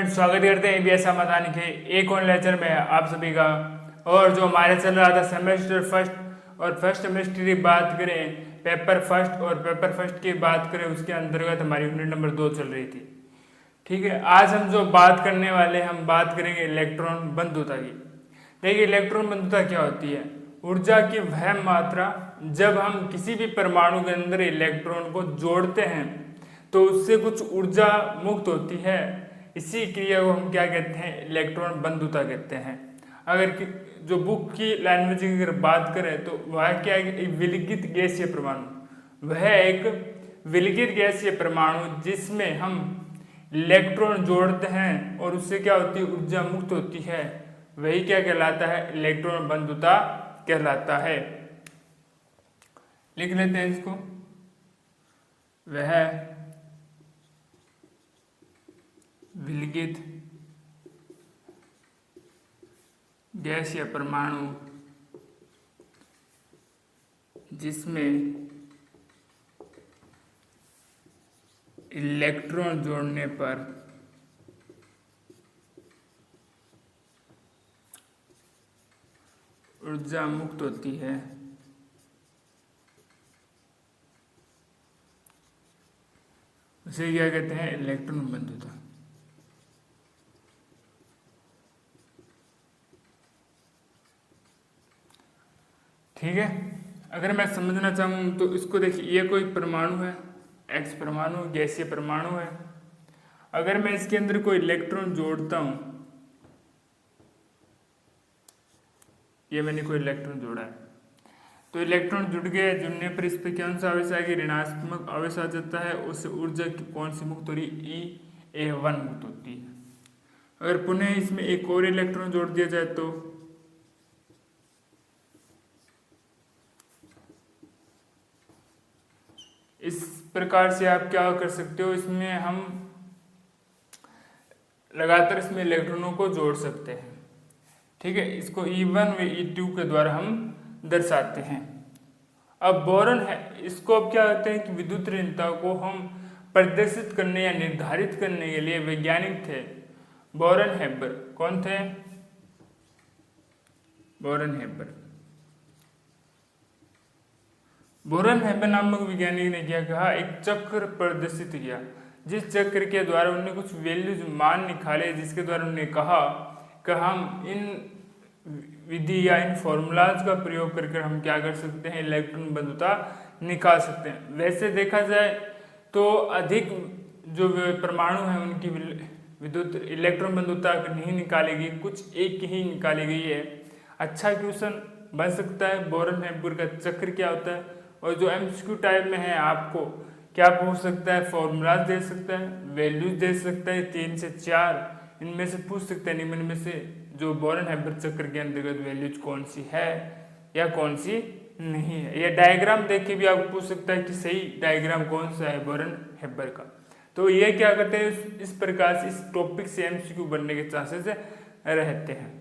Friends, स्वागत करते हैं ईबीएस समाधान के एक और लेक्चर में आप सभी का। और जो हमारे चल रहा था सेमेस्टर फर्स्ट और फर्स्ट सेमेस्टर की बात करें, पेपर फर्स्ट और पेपर फर्स्ट की बात करें, उसके अंतर्गत हमारी यूनिट नंबर 2 चल रही थी। ठीक है, आज हम जो बात करने वाले हम बात करेंगे इलेक्ट्रॉन बंधुता की। देखिए, इलेक्ट्रॉन बंधुता क्या होती है? ऊर्जा की वह मात्रा जब हम किसी भी परमाणु के अंदर इलेक्ट्रॉन को जोड़ते हैं तो उससे कुछ ऊर्जा मुक्त होती है। इसी क्रिया को हम क्या कहते हैं? इलेक्ट्रॉन बंधुता कहते हैं। अगर जो बुक की लैंग्वेज की अगर बात करें तो वह क्या है? एक विलगित गैसीय परमाणु। वह एक विलगित गैसीय परमाणु जिसमें हम इलेक्ट्रॉन जोड़ते हैं और उससे क्या होती है? ऊर्जा मुक्त होती है। वही क्या कहलाता है? इलेक्ट्रॉन बंधुता कहलाता है। लिख लेते हैं इसको। वह विलगित गैस या परमाणु जिसमें इलेक्ट्रॉन जोड़ने पर ऊर्जा मुक्त होती है, उसे क्या कहते हैं? इलेक्ट्रॉन बंधुता। ठीक है, अगर मैं समझना चाहूँ तो इसको देखिए, ये कोई परमाणु है, एक्स परमाणु, गैसीय परमाणु है। अगर मैं इसके अंदर कोई इलेक्ट्रॉन जोड़ता हूँ, ये मैंने कोई इलेक्ट्रॉन जोड़ा है, तो इलेक्ट्रॉन जुड़ गया। जुड़ने पर इस पर कौन सा आवेश आएगा? ऋणात्मक आवेश आ जाता है। उससे ऊर्जा की कौन सी मुक्त हो रही? E(A1) मुक्त होती है। अगर पुनः इसमें एक और इलेक्ट्रॉन जोड़ दिया जाए तो इस प्रकार से आप क्या कर सकते हो? इसमें हम लगातार इसमें इलेक्ट्रॉनों को जोड़ सकते हैं। ठीक है, इसको E1 व E2 के द्वारा हम दर्शाते हैं। अब बोरॉन है, इसको अब क्या कहते हैं कि विद्युत ऋणता को हम प्रदर्शित करने या निर्धारित करने के लिए वैज्ञानिक थे बोरॉन हेबर। कौन थे? Boron Haber. बोरॉन हेबर नामक वैज्ञानिक ने क्या कहा? एक चक्र प्रदर्शित किया, जिस चक्र के द्वारा उन्होंने कुछ वैल्यूज मान निकाले, जिसके द्वारा उन्होंने कहा कि हम इन विधि या इन फॉर्मूलाज का प्रयोग करके हम क्या कर सकते हैं? इलेक्ट्रॉन बंधुता निकाल सकते हैं। वैसे देखा जाए तो अधिक जो परमाणु हैं उनकी विद्युत इलेक्ट्रॉन बंधुता नहीं निकाली गई, कुछ एक ही निकाली गई है। अच्छा क्वेश्चन बन सकता है बोरॉन हेबर का चक्र क्या होता है। और जो एमसीक्यू टाइप में है, आपको क्या पूछ सकता है? फॉर्मूलाज दे सकता है, वैल्यूज दे सकता है, 3 से 4 इनमें से पूछ सकते हैं। निम्न में से जो बोरॉन हेबर चक्र के अंतर्गत वैल्यूज कौन सी है या कौन सी नहीं है। या डायग्राम देख के भी आपको पूछ सकता है कि सही डायग्राम कौन सा है बोरॉन हेबर का। तो ये क्या करते हैं? इस प्रकार से इस टॉपिक से एमसीक्यू बनने के चांसेस रहते हैं।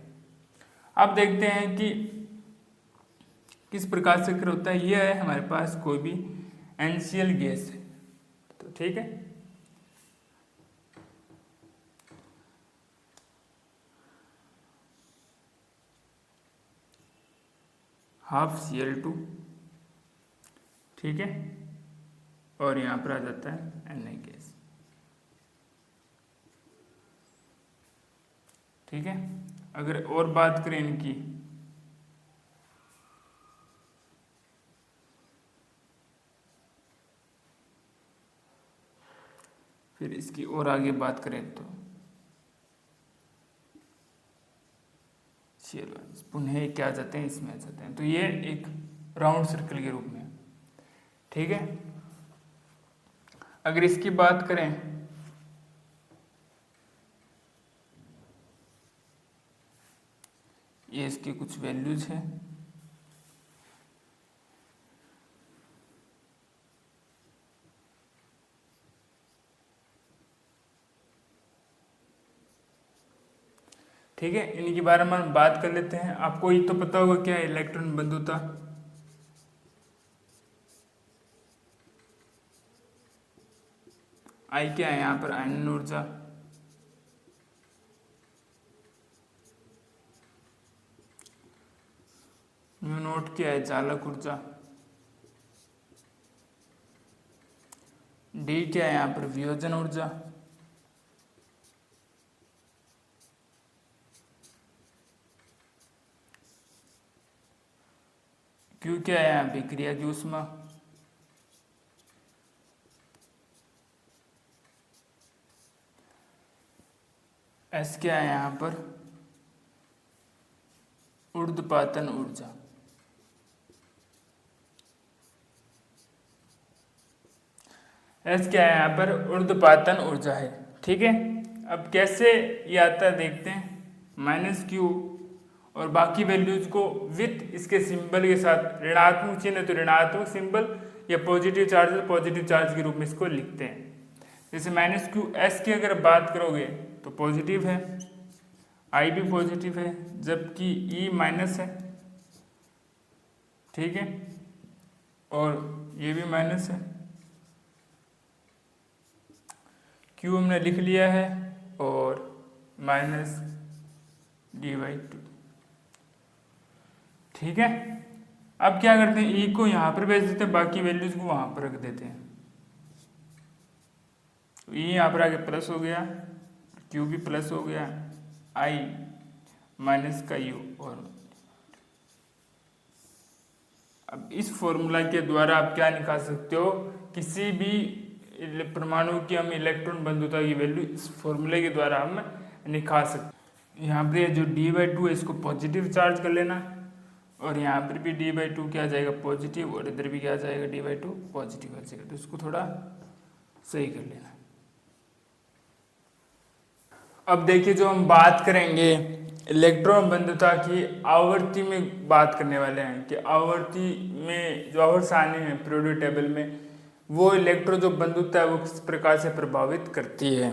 अब देखते हैं कि किस प्रकार से चक्र होता है। यह है हमारे पास कोई भी NaCl गैस है, तो ठीक है, ½ Cl2, ठीक है, और यहाँ पर आ जाता है Na गैस। ठीक है, अगर और बात करें इनकी, फिर इसकी और आगे बात करें तो चलो पुनः क्या आ जाते हैं? इसमें आ जाते हैं। तो ये एक राउंड सर्कल के रूप में, ठीक है। अगर इसकी बात करें, ये इसकी कुछ वैल्यूज हैं। ठीक है, इनके बारे में हम बात कर लेते हैं। आपको ये तो पता होगा क्या है इलेक्ट्रॉन बंधुता। आई क्या है यहाँ पर? आयनन ऊर्जा। म्यू नॉट क्या है, चालक ऊर्जा। डी क्या है यहाँ पर, वियोजन ऊर्जा। क्यू क्या है यहाँ पे, क्रिया की ऊष्मा। एस क्या है यहाँ पर, ऊर्ध्वपातन ऊर्जा। एस क्या है यहाँ पर, ऊर्ध्वपातन ऊर्जा है। ठीक है, अब कैसे ये आता है देखते हैं। माइनस क्यू और बाकी वैल्यूज को विथ इसके सिंबल के साथ, ऋणात्मक चिन्ह तो ऋणात्मक सिंबल, या पॉजिटिव चार्ज तो पॉजिटिव चार्ज के रूप में इसको लिखते हैं। जैसे माइनस क्यू एस की अगर बात करोगे तो पॉजिटिव है, आई भी पॉजिटिव है, जबकि ई माइनस है। ठीक है, और ये भी माइनस है। क्यू हमने लिख लिया है और माइनस dy/2। ठीक है, अब क्या करते हैं, ई को यहाँ पर भेज देते हैं, बाकी वैल्यूज को वहाँ पर रख देते हैं। तो ई यहाँ पर आगे प्लस हो गया, क्यू भी प्लस हो गया, आई माइनस का यू। और अब इस फॉर्मूला के द्वारा आप क्या निकाल सकते हो, किसी भी परमाणु की हम इलेक्ट्रॉन बंधुता की वैल्यू इस फॉर्मूले के द्वारा हम निकाल सकते। यहाँ पे जो d/2 है इसको पॉजिटिव चार्ज कर लेना, और यहाँ पर भी d/2 क्या आ जाएगा, पॉजिटिव, और इधर भी क्या आ जाएगा, d/2 पॉजिटिव आ जाएगा। तो इसको थोड़ा सही कर लेना। अब देखिए, जो हम बात करेंगे इलेक्ट्रॉन बंधुता की आवर्ती में बात करने वाले हैं कि आवर्ती में जो आवर्त सारणी है पीरियोडिक टेबल में, वो इलेक्ट्रॉन जो बंधुता है वो किस प्रकार से प्रभावित करती है।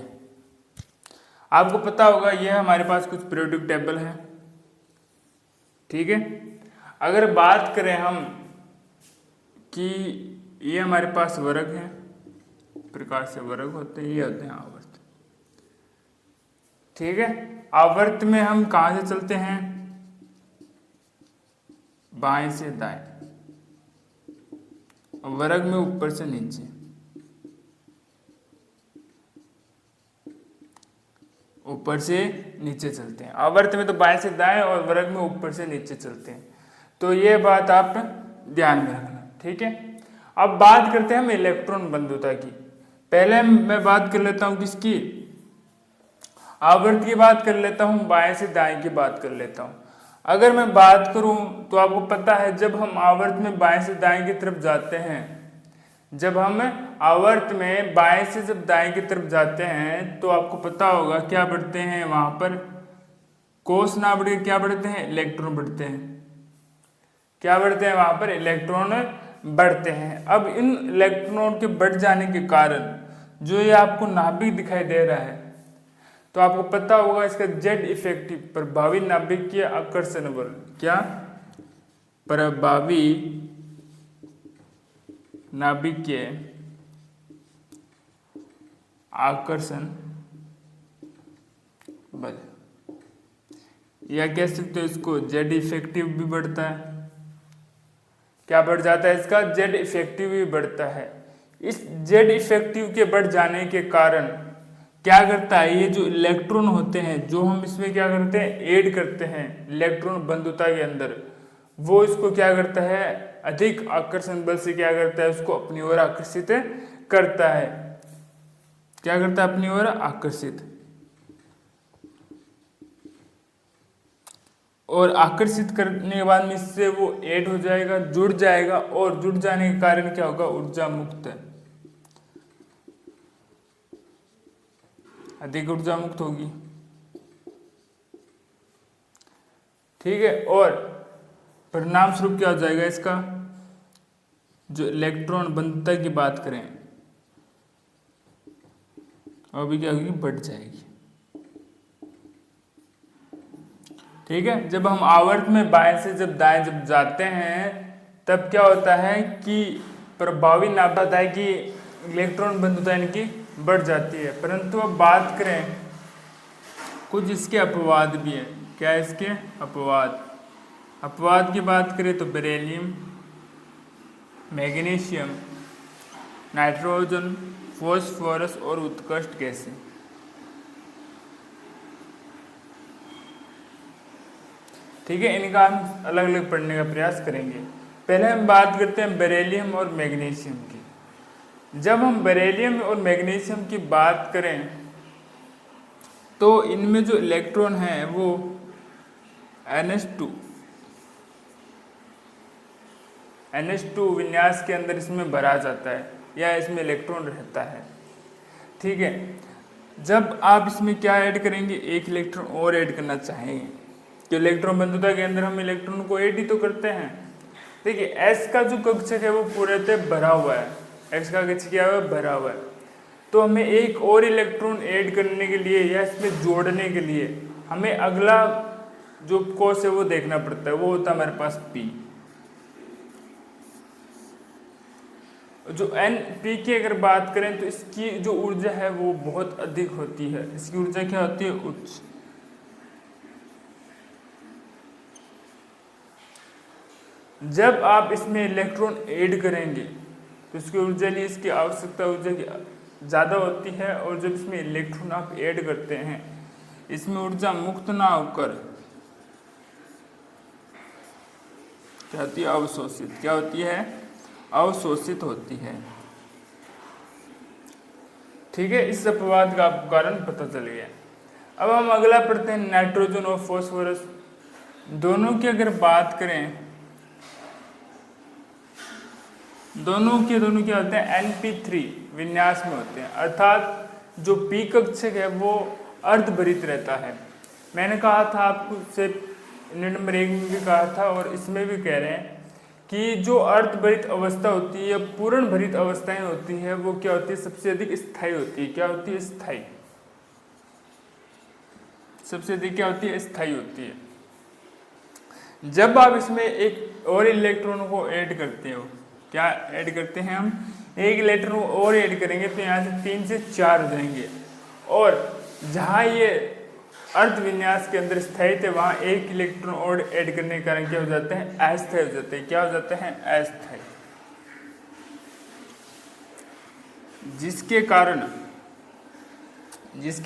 आपको पता होगा यह हमारे पास कुछ पीरियोडिक टेबल है। ठीक है, अगर बात करें हम कि ये हमारे पास वर्ग है, प्रकार से वर्ग होते हैं, ये होते हैं आवर्त। ठीक है, आवर्त में हम कहां से चलते हैं, बाएं से दाएं, वर्ग में ऊपर से नीचे। ऊपर से नीचे चलते हैं, आवर्त में तो बाएं से दाएं और वर्ग में ऊपर से नीचे चलते हैं। तो ये बात आप ध्यान में रखना। ठीक है, अब बात करते हैं हम इलेक्ट्रॉन बंधुता की। पहले मैं बात कर लेता हूं किसकी, आवर्त की बात कर लेता हूं, बाएं से दाएं की बात कर लेता हूं। अगर मैं बात करूं तो आपको पता है जब हम आवर्त में बाएं से दाएं की तरफ जाते हैं, जब हम आवर्त में बाएं से जब दाएं की तरफ जाते हैं तो आपको पता होगा क्या बढ़ते हैं वहां पर, कोस ना बढ़े, क्या बढ़ते हैं, इलेक्ट्रॉन बढ़ते हैं। क्या बढ़ते हैं वहां पर, इलेक्ट्रॉन बढ़ते हैं। अब इन इलेक्ट्रॉन के बढ़ जाने के कारण जो ये आपको नाभिक दिखाई दे रहा है, तो आपको पता होगा इसका जेड इफेक्टिव, प्रभावी नाभिकीय आकर्षण बल, क्या, प्रभावी नाभिकीय आकर्षण बल, या कह सकते हो इसको जेड इफेक्टिव भी बढ़ता है। क्या बढ़ जाता है इसका, जेड इफेक्टिव भी बढ़ता है। इस जेड इफेक्टिव के बढ़ जाने के कारण क्या करता है, ये जो इलेक्ट्रॉन होते हैं जो हम इसमें क्या करते हैं, ऐड करते हैं इलेक्ट्रॉन बंधुता के अंदर, वो इसको क्या करता है, अधिक आकर्षण बल से क्या करता है, उसको अपनी ओर आकर्षित करता है। क्या करता है, अपनी ओर आकर्षित, और आकर्षित करने के बाद में इससे वो ऐड हो जाएगा, जुड़ जाएगा, और जुड़ जाने के कारण क्या होगा, ऊर्जा मुक्त है, अधिक ऊर्जा मुक्त होगी। ठीक है, और परिणाम स्वरूप क्या हो जाएगा इसका, जो इलेक्ट्रॉन बंधुता की बात करें अभी क्या होगी, बढ़ जाएगी। ठीक है, जब हम आवर्त में बाएं से जब दाएं जब जाते हैं तब क्या होता है कि प्रभावी नाभिकता है कि इलेक्ट्रॉन बंधुता इनकी बढ़ जाती है। परंतु अब बात करें कुछ इसके अपवाद भी है। क्या इसके अपवाद, अपवाद की बात करें तो बेरिलियम, मैग्नीशियम, नाइट्रोजन, फॉस्फोरस और उत्कृष्ट गैसें। ठीक है, इनका हम अलग अलग पढ़ने का प्रयास करेंगे। पहले हम बात करते हैं बेरिलियम और मैग्नीशियम की। जब हम बेरिलियम और मैग्नीशियम की बात करें तो इनमें जो इलेक्ट्रॉन है वो NH2 विन्यास के अंदर इसमें भरा जाता है या इसमें इलेक्ट्रॉन रहता है। ठीक है, जब आप इसमें क्या ऐड करेंगे, एक इलेक्ट्रॉन और ऐड करना चाहेंगे कि इलेक्ट्रॉन बंधुता के अंदर हम इलेक्ट्रॉन को ऐड ही तो करते हैं। देखिए S का जो कक्षक है वो पूरे तरह भरा हुआ है, X का कक्षक क्या है, भरा हुआ है। तो हमें एक और इलेक्ट्रॉन ऐड करने के लिए या इसमें जोड़ने के लिए हमें अगला जो कोष है वो देखना पड़ता है, वो होता है हमारे पास P। जो P की अगर बात करें तो इसकी जो ऊर्जा है वो बहुत अधिक होती है। इसकी ऊर्जा क्या होती है, उच्च। जब आप इसमें इलेक्ट्रॉन ऐड करेंगे तो इसकी ऊर्जा लिए इसकी आवश्यकता ऊर्जा की ज़्यादा होती है, और जब इसमें इलेक्ट्रॉन आप ऐड करते हैं इसमें ऊर्जा मुक्त ना होकर क्या होती है, अवशोषित। क्या होती है, अवशोषित होती है। ठीक है, इस अपवाद का आपको कारण पता चल गया। अब हम अगला पढ़ते हैं नाइट्रोजन और फॉस्फोरस। दोनों की अगर बात करें, दोनों क्या होते हैं, NP3 विन्यास में होते हैं, अर्थात जो P कक्षक है वो अर्धभरित रहता है। मैंने कहा था आपको से यूनिट नंबर 1 में भी कहा था और इसमें भी कह रहे हैं कि जो अर्धभरित अवस्था होती है या पूर्ण भरित अवस्थाएं होती है वो क्या होती है, सबसे अधिक स्थायी होती है। क्या होती है, स्थायी। सबसे अधिक क्या होती है, स्थायी होती है। जब आप इसमें एक और इलेक्ट्रॉन को ऐड करते हो, क्या ऐड करते हैं हम, एक इलेक्ट्रॉन और ऐड करेंगे तो यहाँ से 3 से 4 हो जाएंगे, और जहाँ ये अर्ध विन्यास के अंदर स्थायी थे वहाँ एक इलेक्ट्रॉन और ऐड करने के कारण क्या हो जाते हैं, अस्थायी हो जाते हैं। क्या हो जाते हैं, अस्थायी। जिसके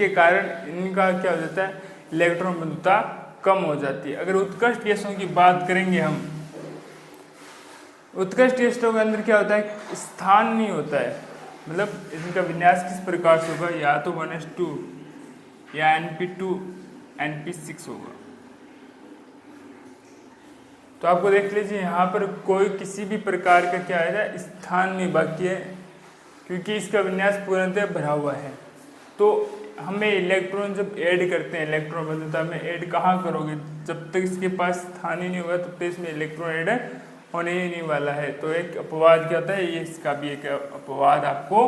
कारण इनका क्या हो जाता है, इलेक्ट्रॉन बंधुता कम हो जाती है। अगर उत्कृष्ट गैसों की बात करेंगे हम, उत्कृष्ट गैसों के अंदर क्या होता है, स्थान नहीं होता है, मतलब इनका विन्यास किस प्रकार से होगा, या तो 1s2 या NP2 NP6 होगा। तो आपको देख लीजिए यहाँ पर कोई किसी भी प्रकार का क्या है, स्थान नहीं बाकी है, क्योंकि इसका विन्यास पूर्णतः भरा हुआ है। तो हमें इलेक्ट्रॉन जब ऐड करते हैं, इलेक्ट्रॉन बंधुता में ऐड कहाँ करोगे, जब तक इसके पास स्थान ही नहीं होगा तब तक इसमें इलेक्ट्रॉन ऐड होने ही नहीं वाला है। तो एक अपवाद क्या होता है, ये इसका भी एक अपवाद आपको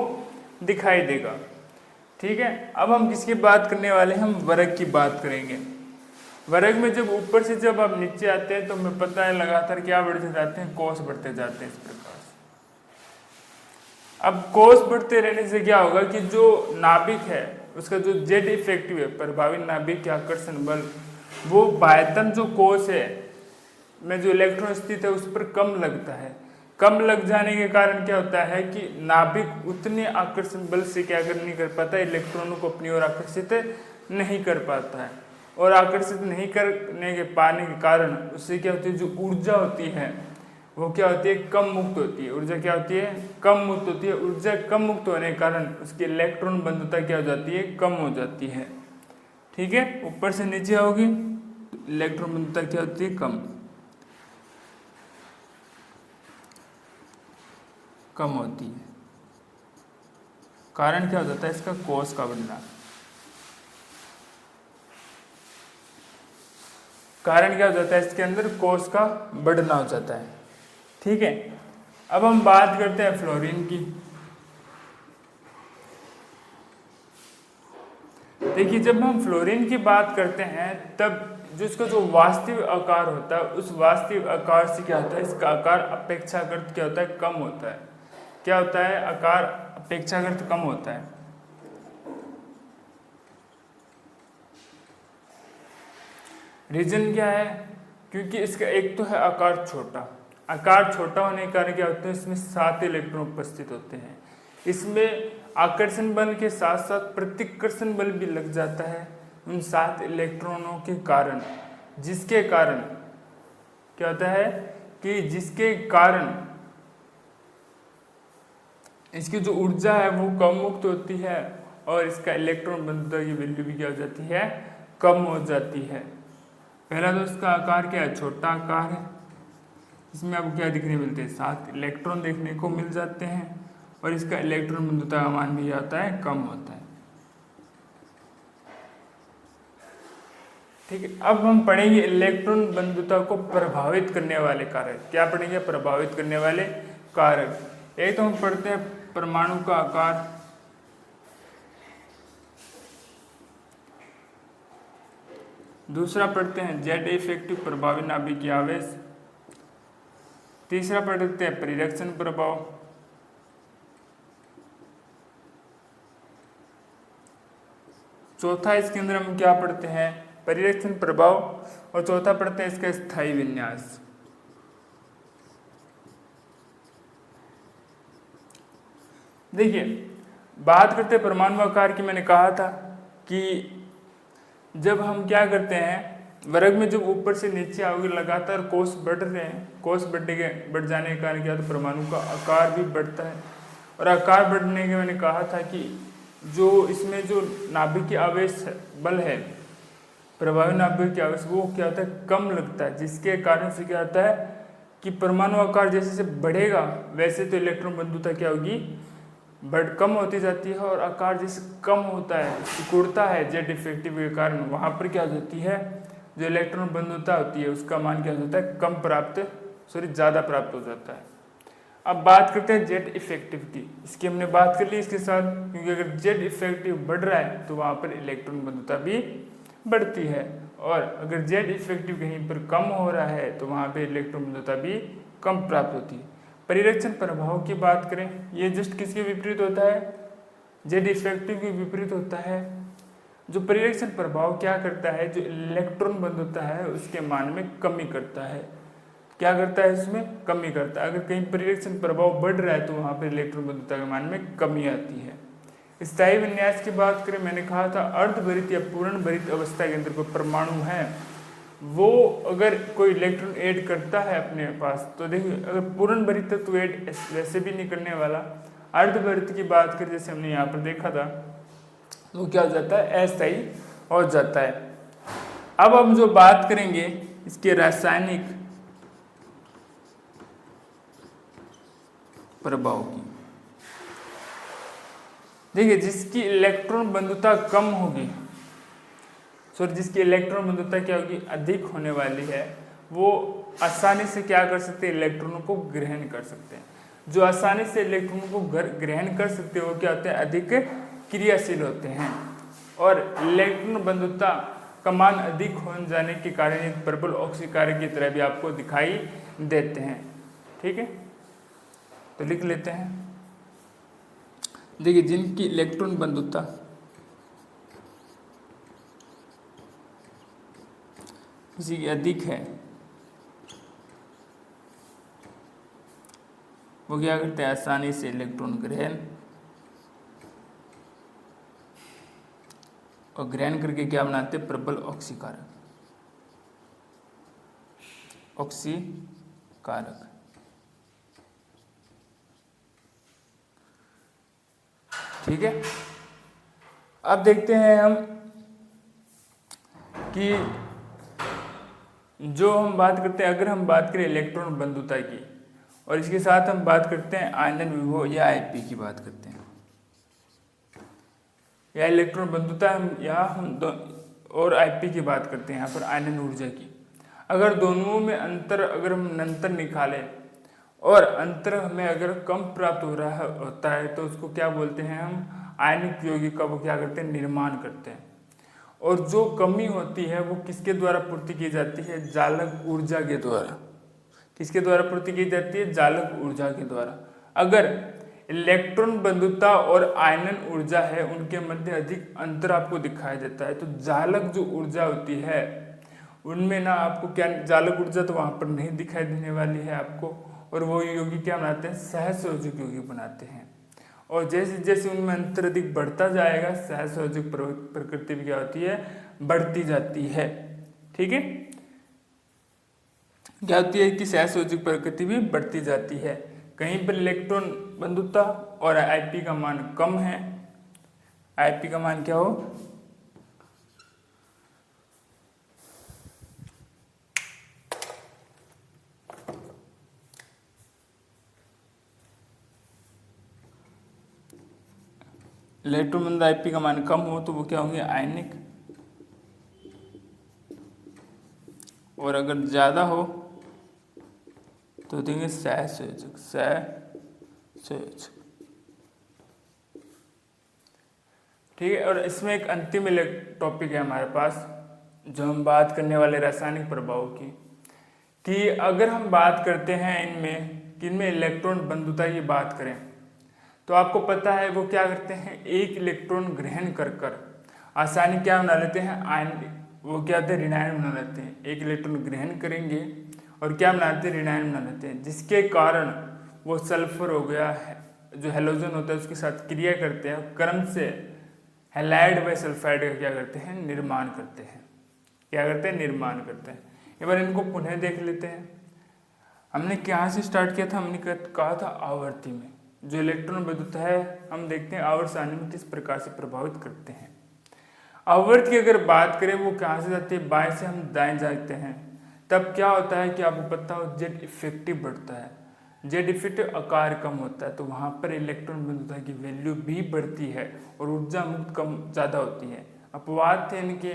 दिखाई देगा। ठीक है, अब हम किसकी बात करने वाले हैं, हम वर्ग की बात करेंगे। वर्ग में जब ऊपर से जब आप नीचे आते हैं तो हमें पता है लगातार क्या बढ़ते जाते हैं, कोष बढ़ते जाते हैं इस प्रकार से। अब कोष बढ़ते रहने से क्या होगा कि जो नाभिक है उसका जो जेड इफेक्टिव है, प्रभावी नाभिक के आकर्षण बल, वो बाह्यतम जो कोष है में जो इलेक्ट्रॉन स्थित है उस पर कम लगता है। कम लग जाने के कारण क्या होता है कि नाभिक उतने आकर्षण बल से क्या नहीं कर पाता, इलेक्ट्रॉनों को अपनी ओर आकर्षित नहीं कर पाता है, और आकर्षित नहीं करने के पाने के कारण उससे क्या होती है, जो ऊर्जा होती है वो क्या होती है, कम मुक्त होती है। ऊर्जा क्या होती है, कम मुक्त होती है। ऊर्जा कम मुक्त होने के कारण उसकी इलेक्ट्रॉन बंधुता क्या हो जाती है, कम हो जाती है। ठीक है, ऊपर से नीचे आओगे तो इलेक्ट्रॉन बंधुता क्या होती है, कम होती है। कारण क्या हो जाता है, इसका कोष का बढ़ना। कारण क्या हो जाता है, इसके अंदर कोष का बढ़ना हो जाता है। ठीक है, अब हम बात करते हैं फ्लोरीन की। देखिए जब हम फ्लोरीन की बात करते हैं तब जो इसका जो वास्तविक आकार होता है उस वास्तविक आकार से क्या होता है, इसका आकार अपेक्षाकृत क्या होता है, कम होता है। क्या होता है, आकार अपेक्षाकृत कम होता है। रीजन क्या है, क्योंकि इसका एक तो है आकार छोटा, आकार छोटा होने के कारण क्या होता है, इसमें 7 इलेक्ट्रॉन उपस्थित होते हैं। इसमें आकर्षण बल के साथ साथ प्रतिकर्षण बल भी लग जाता है उन 7 इलेक्ट्रॉनों के कारण, जिसके कारण क्या होता है कि जिसके कारण इसकी जो ऊर्जा है वो कम मुक्त होती है और इसका इलेक्ट्रॉन बंधुता की वैल्यू भी क्या हो जाती है, कम हो जाती है। पहला तो इसका आकार क्या है, छोटा आकार है। इसमें आपको क्या दिखने मिलते हैं, 7 इलेक्ट्रॉन देखने को मिल जाते हैं और इसका इलेक्ट्रॉन बंधुता का मान भी आता है, कम होता है। ठीक है, अब हम पढ़ेंगे इलेक्ट्रॉन बंधुता को प्रभावित करने वाले कारक। क्या पढ़ेंगे, प्रभावित करने वाले कारक। एक तो हम पढ़ते हैं परमाणु का आकार, दूसरा पढ़ते हैं जेड इफेक्टिव प्रभावी नाभिकीय आवेश, तीसरा पढ़ते हैं परिरक्षण प्रभाव, चौथा इसके अंदर हम क्या पढ़ते हैं, परिरक्षण प्रभाव, और चौथा पढ़ते हैं इसका स्थायी विन्यास। देखिए, बात करते हैं परमाणु आकार की। मैंने कहा था कि जब हम क्या करते हैं, वर्ग में जब ऊपर से नीचे आओगे लगातार कोष बढ़ रहे हैं, कोष बढ़ जाने के कारण क्या होता है, परमाणु का आकार भी बढ़ता है। और आकार बढ़ने के मैंने कहा था कि जो इसमें जो नाभिकीय आवेश बल है, प्रभावी नाभिकीय आवेश, वो क्या होता है, कम लगता है, जिसके कारण से क्या होता है कि परमाणु आकार जैसे जैसे बढ़ेगा वैसे तो इलेक्ट्रॉन बंधुता क्या होगी, कम होती जाती है। और आकार जैसे कम होता है, सिकुड़ता है जेड इफेक्टिव के कारण, वहाँ पर क्या हो जाती है, जो इलेक्ट्रॉन बंधुता होती है उसका मान क्या हो जाता है, कम प्राप्त, ज़्यादा प्राप्त हो जाता है। अब बात करते हैं जेड इफेक्टिव की। इसकी हमने बात कर ली इसके साथ, क्योंकि अगर जेड इफेक्टिव बढ़ रहा है तो वहाँ पर इलेक्ट्रॉन बंधुता भी बढ़ती है, और अगर जेड इफेक्टिव कहीं पर कम हो रहा है तो वहाँ पे इलेक्ट्रॉन बंधुता भी कम प्राप्त होती है। परिरक्षण प्रभाव की बात करें, ये जस्ट किसके विपरीत होता है, जेड इफेक्टिव के विपरीत होता है। जो परिरक्षण प्रभाव क्या करता है, जो इलेक्ट्रॉन बंधुता है उसके मान में कमी करता है। क्या करता है, इसमें कमी करता है। अगर कहीं परिरक्षण प्रभाव बढ़ रहा है तो वहाँ पर इलेक्ट्रॉन बंधुता के मान में कमी आती है। स्थायी विन्यास की बात करें, मैंने कहा था अर्धभरित या पूर्ण भरित अवस्था के अंदर कोई परमाणु है, वो अगर कोई इलेक्ट्रॉन ऐड करता है अपने पास, तो देखिए अगर पूर्ण भरित है तो ऐड वैसे भी नहीं करने वाला। अर्धभरित की बात करें, जैसे हमने यहाँ पर देखा था, वो क्या हो जाता है, अस्थायी हो जाता है। अब हम जो बात करेंगे इसके रासायनिक प्रभाव की। देखिए, जिसकी इलेक्ट्रॉन बंधुता कम होगी, जिसकी इलेक्ट्रॉन बंधुता क्या होगी, अधिक होने वाली है, वो आसानी से क्या कर सकते हैं, इलेक्ट्रॉनों को ग्रहण कर सकते हैं। जो आसानी से इलेक्ट्रॉनों को ग्रहण कर सकते हैं वो क्या होते हैं, अधिक क्रियाशील होते हैं। और इलेक्ट्रॉन बंधुता का मान अधिक हो जाने के कारण एक प्रबल ऑक्सीकारक की तरह भी आपको दिखाई देते हैं। ठीक है, तो लिख लेते हैं। देखिए, जिनकी इलेक्ट्रॉन बंधुता किसी की अधिक है, वो क्या करते हैं, आसानी से इलेक्ट्रॉन ग्रहण, और ग्रहण करके क्या बनाते हैं, प्रबल ऑक्सीकारक, ऑक्सीकारक। ठीक है, अब देखते हैं हम कि जो हम बात करते हैं, अगर हम बात करें इलेक्ट्रॉन बंधुता की और इसके साथ हम बात करते हैं आयनन विभव या आईपी की बात करते हैं, या इलेक्ट्रॉन बंधुता हम और आईपी की बात करते हैं यहाँ पर आयनन ऊर्जा की। अगर दोनों में अंतर, अगर हम अंतर निकालें और अंतर हमें अगर कम प्राप्त होता है तो उसको क्या बोलते हैं, हम आयनिक यौगिक का वो क्या करते हैं, निर्माण करते हैं। और जो कमी होती है वो किसके द्वारा पूर्ति की जाती है, जालक ऊर्जा के द्वारा। किसके द्वारा पूर्ति की जाती है, जालक ऊर्जा के द्वारा। अगर इलेक्ट्रॉन बंधुता और आयनन ऊर्जा है उनके मध्य अधिक अंतर आपको दिखाई देता है, तो जालक जो ऊर्जा होती है उनमें ना आपको क्या जालक ऊर्जा तो वहाँ पर नहीं दिखाई देने वाली है आपको, और वो यौगिक क्या बनाते हैं, सहसंयोजक यौगिक बनाते हैं। और जैसे जैसे उनमें अंतर अधिक बढ़ता जाएगा, सहसंयोजक प्रकृति भी क्या होती है, बढ़ती जाती है। ठीक है, क्या होती है कि सहसंयोजक प्रकृति भी बढ़ती जाती है। कहीं पर इलेक्ट्रॉन बंधुता और Ip का मान कम है, Ip का मान क्या हो, इलेक्ट्रॉन बंधुता Ip का मान कम हो तो वो क्या होंगे, आयनिक, और अगर ज्यादा हो तो देंगे सहसंयोजक, सहसंयोजक। ठीक है, और इसमें एक अंतिम टॉपिक है हमारे पास जो हम बात करने वाले रासायनिक प्रभाव की, कि अगर हम बात करते हैं इनमें कि इनमें इलेक्ट्रॉन बंधुता की बात करें तो आपको पता है वो क्या करते हैं, एक इलेक्ट्रॉन ग्रहण कर कर आसानी क्या बना लेते हैं, आयन, वो क्या होते हैं, ऋणायन बना लेते हैं। एक इलेक्ट्रॉन ग्रहण करेंगे और क्या बनाते हैं, ऋणायन बना लेते हैं, जिसके कारण वो सल्फर हो गया है, जो हेलोजन होता है उसके साथ क्रिया करते हैं, क्रम से हैलाइड व सल्फाइड का क्या करते हैं, निर्माण करते हैं। क्या करते हैं, निर्माण करते हैं। एक बार इनको पुनः देख लेते हैं। हमने कहाँ से स्टार्ट किया था, हमने कहा था आवर्ती में जो इलेक्ट्रॉन बंधुता है हम देखते हैं आवर्त सारणी में किस प्रकार से प्रभावित करते हैं। आवर्त की अगर बात करें वो कहाँ से जाती है, बाएं से हम दाएं जाते हैं, तब क्या होता है कि आपको पता हो जेड इफेक्टिव बढ़ता है, जेड इफेक्टिव आकार कम होता है, तो वहाँ पर इलेक्ट्रॉन बंधुता की वैल्यू भी बढ़ती है और ऊर्जा मुक्त कम ज़्यादा होती है। अपवाद थे इनके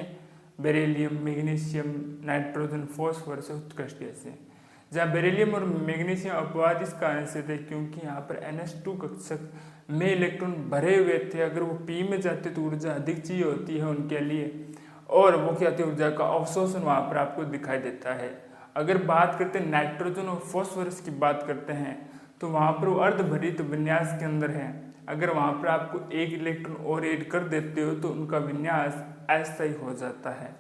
बेरिलियम, मैग्नीशियम, नाइट्रोजन, फॉस्फोरस, उत्कृष्ट गैसें। जहाँ बेरिलियम और मैग्नीशियम अपवाद इस कारण से थे क्योंकि यहाँ पर NH2 कक्षक में इलेक्ट्रॉन भरे हुए थे, अगर वो P में जाते तो ऊर्जा अधिक चाहिए होती है उनके लिए, और वो क्या होती है, ऊर्जा का अवशोषण वहाँ पर आपको दिखाई देता है। अगर बात करते हैं नाइट्रोजन और फॉस्फोरस की बात करते हैं तो वहाँ पर वो अर्धभरित विन्यास के अंदर है, अगर वहाँ पर आपको एक इलेक्ट्रॉन और ऐड कर देते हो तो उनका विन्यास अस्थायी हो जाता है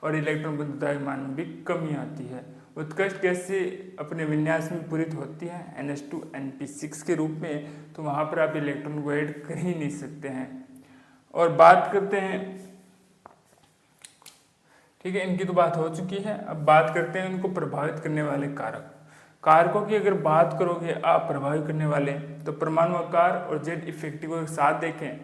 और इलेक्ट्रॉन बंधुता के मान में भी कमी आती है। उत्कृष्ट गैस से अपने विन्यास में पूरित होती है NH2NP6 के रूप में, तो वहाँ पर आप इलेक्ट्रॉन को ऐड कर ही नहीं सकते हैं। और बात करते हैं, ठीक है, इनकी तो बात हो चुकी है, अब बात करते हैं इनको प्रभावित करने वाले कारक। कारकों की अगर बात करोगे आप प्रभावित करने वाले, तो परमाणु आकार और जेड इफेक्टिव को एक साथ देखें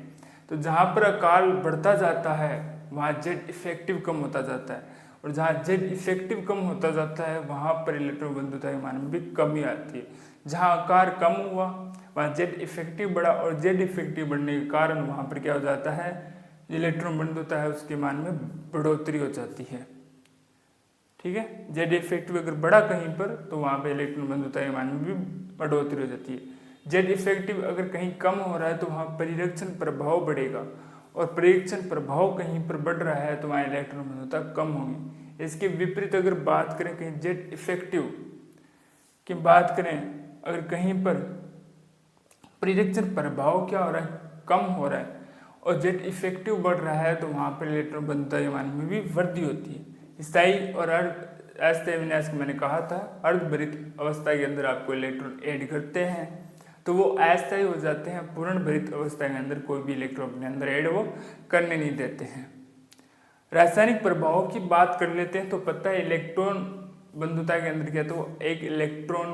तो जहाँ पर आकार बढ़ता जाता है वहाँ जेड इफेक्टिव कम होता जाता है, और जहाँ जेड इफेक्टिव कम होता जाता है वहाँ पर इलेक्ट्रॉन बंधुता के मान में भी कमी आती है। जहाँ आकार कम हुआ वहाँ जेड इफेक्टिव बढ़ा, और जेड इफेक्टिव बढ़ने के कारण वहाँ पर क्या हो जाता है, इलेक्ट्रॉन बंधुता है उसके मान में बढ़ोतरी हो जाती है। ठीक है, जेड इफेक्टिव अगर बढ़ा कहीं पर तो वहाँ पे इलेक्ट्रॉन बंधुता के मान में भी बढ़ोतरी हो जाती है। जेड इफेक्टिव अगर कहीं कम हो रहा है तो वहाँ परिरक्षण प्रभाव बढ़ेगा, और परिरक्षण प्रभाव कहीं पर बढ़ रहा है तो वहाँ इलेक्ट्रॉन बंधुता कम होगी। इसके विपरीत अगर बात करें कहीं जेड इफेक्टिव की बात करें, अगर कहीं पर परिरक्षण प्रभाव क्या हो रहा है, कम हो रहा है, और जेड इफेक्टिव बढ़ रहा है तो वहाँ पर इलेक्ट्रॉन बंधुता के मान में भी वृद्धि होती है। स्थायी और अस्थायी विन्यास को मैंने कहा था, अर्धभरित अवस्था के अंदर आपको इलेक्ट्रॉन ऐड करते हैं तो वो अस्थायी हो जाते हैं, पूर्ण भरित अवस्था के अंदर कोई भी इलेक्ट्रॉन अपने अंदर ऐड वो करने नहीं देते हैं। रासायनिक प्रभाव की बात कर लेते हैं तो पता है इलेक्ट्रॉन बंधुता के अंदर क्या, तो एक इलेक्ट्रॉन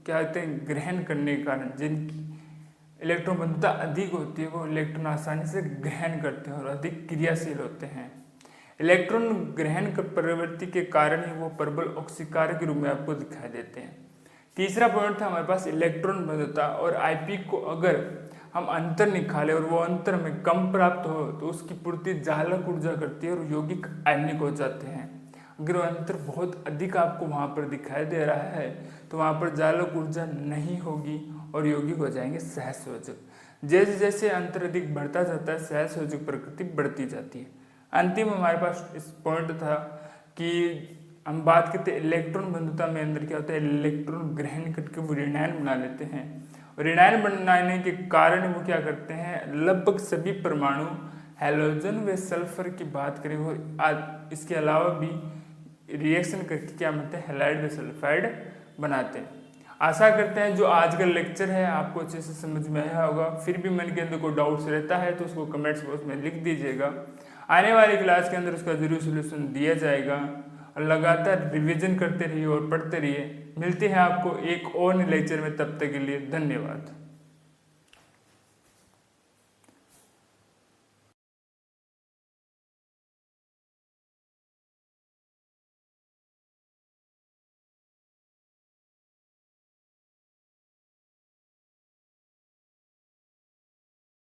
क्या होते हैं ग्रहण करने के कारण जिनकी इलेक्ट्रॉन बंधुता अधिक होती है वो इलेक्ट्रॉन आसानी से ग्रहण करते हैं और अधिक क्रियाशील होते हैं। इलेक्ट्रॉन ग्रहण प्रवृत्ति के कारण ही वो प्रबल ऑक्सीकारक के रूप में आपको दिखाई देते हैं। तीसरा पॉइंट था हमारे पास इलेक्ट्रॉन बंधुता और Ip को अगर हम अंतर निकाले और वो अंतर में कम प्राप्त हो तो उसकी पूर्ति जालक ऊर्जा करती है और यौगिक आयनिक हो जाते हैं। अगर वो अंतर बहुत अधिक आपको वहाँ पर दिखाई दे रहा है तो वहाँ पर जालक ऊर्जा नहीं होगी और यौगिक हो जाएंगे सहसंयोजक। जैसे जैसे अंतर अधिक बढ़ता जाता है सहसंयोजक प्रकृति बढ़ती जाती है। अंतिम हमारे पास इस पॉइंट था कि हम बात करते हैं इलेक्ट्रॉन बंधुता में अंदर क्या होता है, इलेक्ट्रॉन ग्रहण करके वो ऋणायन बना लेते हैं, और ऋणायन बनाने के कारण वो क्या करते हैं, लगभग सभी परमाणु हैलोजन व सल्फर की बात करें और इसके अलावा भी रिएक्शन करके क्या बनते हैं, हैलाइड व सल्फाइड बनाते हैं। आशा करते हैं जो आज का लेक्चर है आपको अच्छे से समझ में आया होगा। फिर भी मन के अंदर कोई डाउट्स रहता है तो उसको कमेंट्स बॉक्स में लिख दीजिएगा। आने वाली क्लास के अंदर उसका जरूर सोल्यूशन दिया जाएगा। और लगातार रिवीजन करते रहिए और पढ़ते रहिए। मिलते हैं आपको एक और लेक्चर में, तब तक के लिए धन्यवाद।